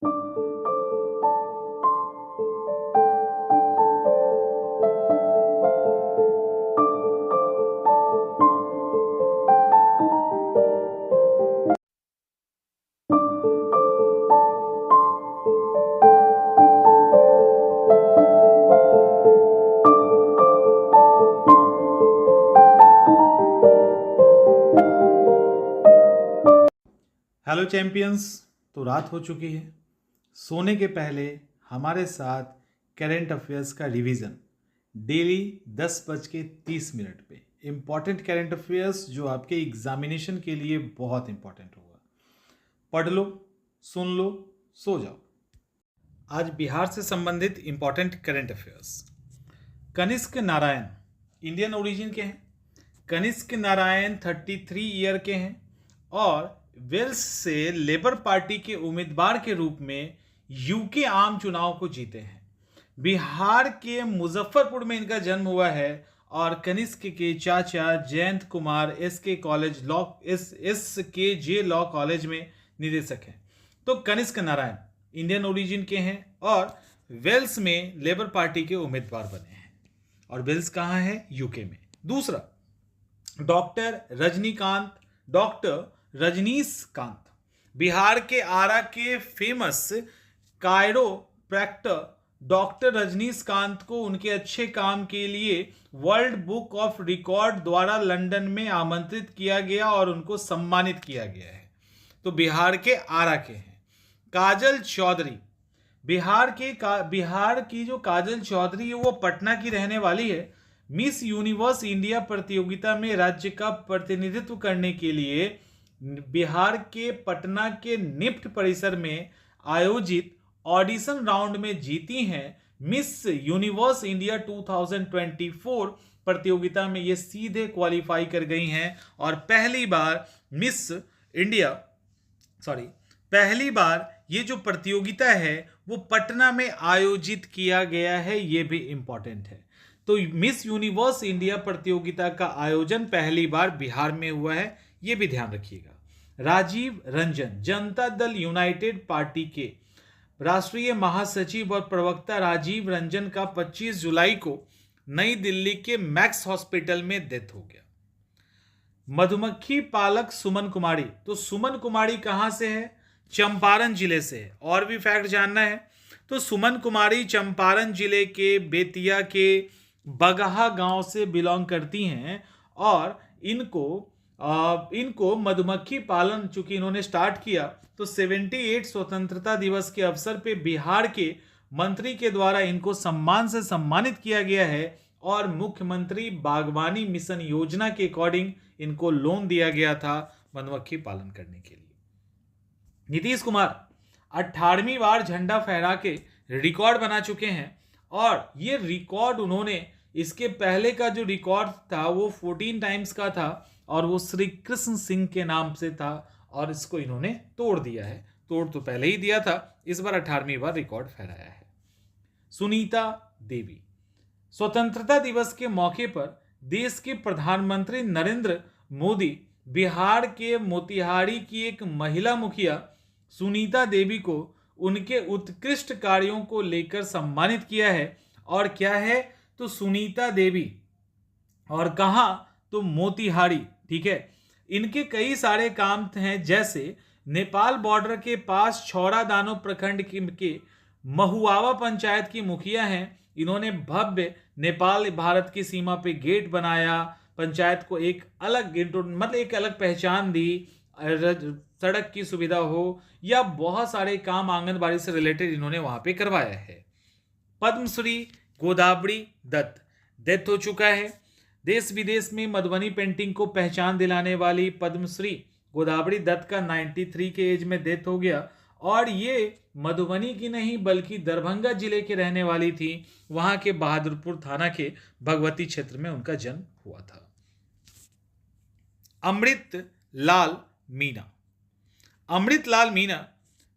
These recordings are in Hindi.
Hello champions. तो रात हो चुकी है, सोने के पहले हमारे साथ करंट अफेयर्स का रिवीजन डेली 10:30 पे इम्पॉर्टेंट करंट अफेयर्स जो आपके एग्जामिनेशन के लिए बहुत इंपॉर्टेंट होगा। पढ़ लो, सुन लो, सो जाओ। आज बिहार से संबंधित important current affairs. Kanishka Narayan Indian origin के हैं। कनिष्क नारायण 33 ईयर के हैं और वेल्स से लेबर पार्टी के उम्मीदवार के रूप में यूके आम चुनाव को जीते हैं। बिहार के मुजफ्फरपुर में इनका जन्म हुआ है और कनिष्क के चाचा जयंत कुमार एस के जे लॉ कॉलेज में निदेशक हैं। तो कनिष्क नारायण इंडियन ओरिजिन के हैं और वेल्स में लेबर पार्टी के उम्मीदवार बने हैं। और वेल्स कहाँ है? यूके में। दूसरा, डॉक्टर रजनीशकांत बिहार के आरा के फेमस कायरोप्रैक्टर डॉक्टर रजनीशकांत को उनके अच्छे काम के लिए वर्ल्ड बुक ऑफ रिकॉर्ड द्वारा लंदन में आमंत्रित किया गया और उनको सम्मानित किया गया है। तो बिहार के आरा के हैं। काजल चौधरी बिहार की जो काजल चौधरी है वो पटना की रहने वाली है। मिस यूनिवर्स इंडिया प्रतियोगिता में राज्य का प्रतिनिधित्व करने के लिए बिहार के पटना के निफ्ट परिसर में आयोजित ऑडिशन राउंड में जीती हैं। मिस यूनिवर्स इंडिया 2024 प्रतियोगिता में ये सीधे क्वालिफाई कर गई हैं और पहली बार ये जो प्रतियोगिता है वो पटना में आयोजित किया गया है। ये भी इंपॉर्टेंट है। तो मिस यूनिवर्स इंडिया प्रतियोगिता का आयोजन पहली बार बिहार में हुआ है, ये भी ध्यान रखिएगा। राजीव रंजन जनता दल यूनाइटेड पार्टी के राष्ट्रीय महासचिव और प्रवक्ता राजीव रंजन का 25 जुलाई को नई दिल्ली के मैक्स हॉस्पिटल में डेथ हो गया। मधुमक्खी पालक सुमन कुमारी, तो सुमन कुमारी कहां से है? चंपारण जिले से है। और भी फैक्ट जानना है तो सुमन कुमारी चंपारण जिले के बेतिया के बगहा गांव से बिलोंग करती हैं और इनको मधुमक्खी पालन चूंकि इन्होंने स्टार्ट किया तो 78 स्वतंत्रता दिवस के अवसर पे बिहार के मंत्री के द्वारा इनको सम्मान से सम्मानित किया गया है और मुख्यमंत्री बागवानी मिशन योजना के अकॉर्डिंग इनको लोन दिया गया था मधुमक्खी पालन करने के लिए। नीतीश कुमार 18वीं बार झंडा फहरा के रिकॉर्ड बना चुके हैं और ये रिकॉर्ड उन्होंने, इसके पहले का जो रिकॉर्ड था वो 14 टाइम्स का था और वो श्री कृष्ण सिंह के नाम से था और इसको इन्होंने तोड़ दिया है। तोड़ तो पहले ही दिया था, इस बार 18वीं बार रिकॉर्ड फहराया है। सुनीता देवी स्वतंत्रता दिवस के मौके पर देश के प्रधानमंत्री नरेंद्र मोदी बिहार के मोतिहारी की एक महिला मुखिया सुनीता देवी को उनके उत्कृष्ट कार्यों को लेकर सम्मानित किया है। और क्या है तो सुनीता देवी और कहां तो मोतिहारी, ठीक है। इनके कई सारे काम हैं, जैसे नेपाल बॉर्डर के पास छौड़ा प्रखंड के महुआवा पंचायत की मुखिया हैं। इन्होंने भव्य नेपाल भारत की सीमा पे गेट बनाया, पंचायत को एक अलग पहचान दी, सड़क की सुविधा हो या बहुत सारे काम आंगनबाड़ी से रिलेटेड इन्होंने वहां पे करवाया है। पद्मश्री गोदावरी दत्त डेथ हो चुका है। देश विदेश में मधुबनी पेंटिंग को पहचान दिलाने वाली पद्मश्री गोदावरी दत्त का 93 के एज में डेथ हो गया और ये मधुबनी की नहीं बल्कि दरभंगा जिले के रहने वाली थी। वहां के बहादुरपुर थाना के भगवती क्षेत्र में उनका जन्म हुआ था। अमृत लाल मीणा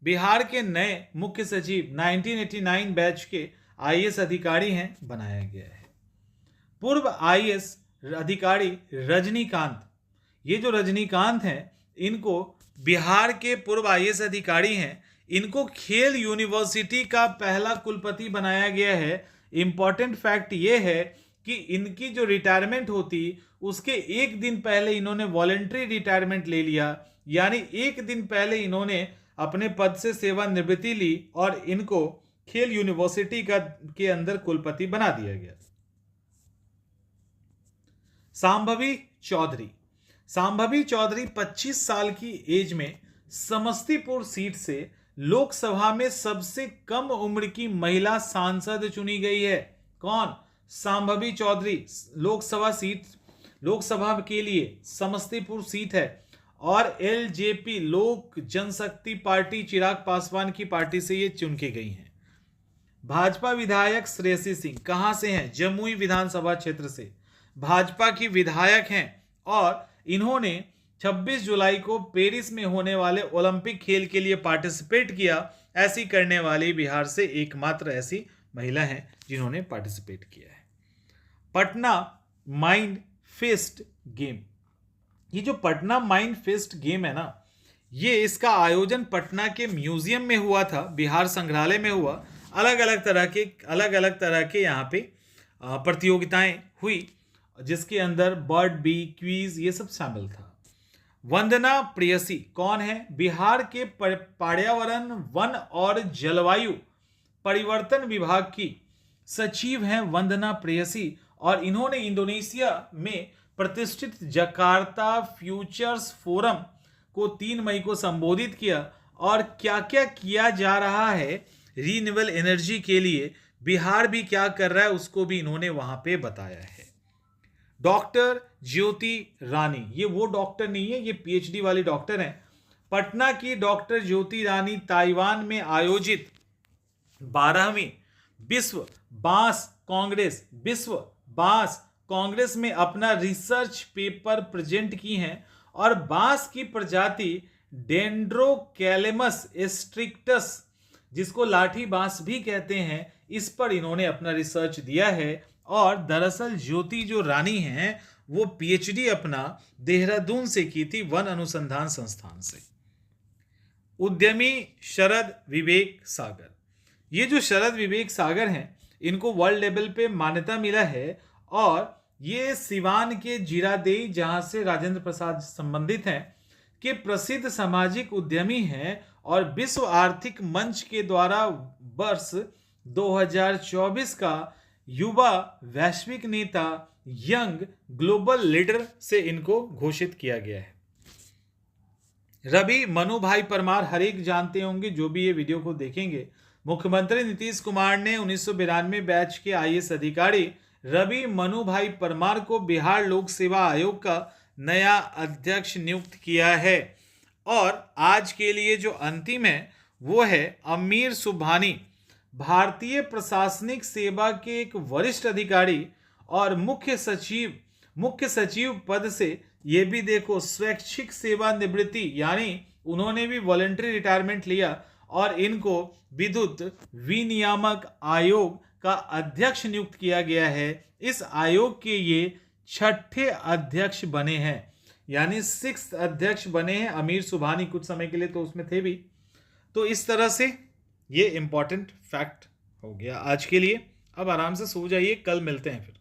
बिहार के नए मुख्य सचिव 1989 बैच के आईएएस अधिकारी हैं, बनाया गया है। पूर्व आईएएस अधिकारी रजनीकांत, ये जो रजनीकांत हैं इनको बिहार के पूर्व आईएएस अधिकारी हैं, इनको खेल यूनिवर्सिटी का पहला कुलपति बनाया गया है। इंपॉर्टेंट फैक्ट ये है कि इनकी जो रिटायरमेंट होती उसके एक दिन पहले इन्होंने वॉलेंट्री रिटायरमेंट ले लिया, यानी एक दिन पहले इन्होंने अपने पद से सेवानिवृत्ति ली और इनको खेल यूनिवर्सिटी के अंदर कुलपति बना दिया गया। सांभवी चौधरी। सांभवी चौधरी 25 साल की एज में समस्तीपुर सीट से लोकसभा में सबसे कम उम्र की महिला सांसद चुनी गई है। कौन? सांभवी चौधरी। लोकसभा के लिए समस्तीपुर सीट है और एलजेपी लोक जनशक्ति पार्टी चिराग पासवान की पार्टी से ये चुन के गई हैं। भाजपा विधायक श्रेयसी सिंह कहां से हैं? जमुई विधानसभा क्षेत्र से भाजपा की विधायक हैं और इन्होंने 26 जुलाई को पेरिस में होने वाले ओलंपिक खेल के लिए पार्टिसिपेट किया। ऐसी करने वाली बिहार से एकमात्र ऐसी महिला हैं जिन्होंने पार्टिसिपेट किया है। Patna mind fest game. ये जो पटना माइंड फेस्ट गेम है ना, ये इसका आयोजन पटना के म्यूजियम में हुआ था, बिहार संग्रहालय में हुआ। अलग अलग तरह के यहाँ पे प्रतियोगिताएं हुई जिसके अंदर बर्ड बी क्विज ये सब शामिल था। वंदना प्रेयसी कौन है? बिहार के पर्यावरण वन और जलवायु परिवर्तन विभाग की सचिव हैं वंदना प्रेयसी और इन्होंने इंडोनेशिया में प्रतिष्ठित जकार्ता फ्यूचर्स फोरम को 3 मई को संबोधित किया और क्या क्या किया जा रहा है रीन्यूएबल एनर्जी के लिए, बिहार भी क्या कर रहा है उसको भी इन्होंने वहां पे बताया है। डॉक्टर ज्योति रानी, ये वो डॉक्टर नहीं है, ये पीएचडी वाली डॉक्टर हैं। पटना की डॉक्टर ज्योति रानी ताइवान में आयोजित 12वीं विश्व बांस कांग्रेस में अपना रिसर्च पेपर प्रेजेंट की हैं और बांस की प्रजाति डेंड्रोकैलेमस स्ट्रिक्टस, जिसको लाठी बांस भी कहते हैं, इस पर इन्होंने अपना रिसर्च दिया है। और दरअसल ज्योति जो रानी हैं वो पीएचडी अपना देहरादून से की थी, वन अनुसंधान संस्थान से। उद्यमी शरद विवेक सागर। ये जो शरद विवेक सागर हैं इनको वर्ल्ड लेवल पे मान्यता मिला है और ये सिवान के जीरादेई, जहां से राजेंद्र प्रसाद संबंधित हैं, के प्रसिद्ध सामाजिक उद्यमी हैं और विश्व आर्थिक मंच के द्वारा वर्ष 2024 का युवा वैश्विक नेता यंग ग्लोबल लीडर से इनको घोषित किया गया है। रवि मनु भाई परमार हर एक जानते होंगे जो भी ये वीडियो को देखेंगे। मुख्यमंत्री नीतीश कुमार ने 1992 बैच के आईएएस अधिकारी रवि मनु भाई परमार को बिहार लोक सेवा आयोग का नया अध्यक्ष नियुक्त किया है और आज के लिए जो अंतिम है वो है अमीर सुबहानी, भारतीय प्रशासनिक सेवा के एक वरिष्ठ अधिकारी और मुख्य सचिव पद से, ये भी देखो स्वैच्छिक सेवानिवृत्ति, यानी उन्होंने भी वॉलंटरी रिटायरमेंट लिया और इनको विद्युत विनियामक आयोग का अध्यक्ष नियुक्त किया गया है। इस आयोग के ये 6ठे अध्यक्ष बने हैं, यानी 6th अध्यक्ष बने हैं। अमीर सुबहानी कुछ समय के लिए तो उसमें थे भी। तो इस तरह से ये इंपॉर्टेंट फैक्ट हो गया आज के लिए। अब आराम से सो जाइए, कल मिलते हैं फिर।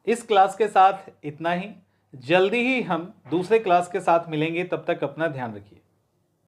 इस क्लास के साथ इतना ही, जल्दी ही हम दूसरे क्लास के साथ मिलेंगे, तब तक अपना ध्यान रखिए।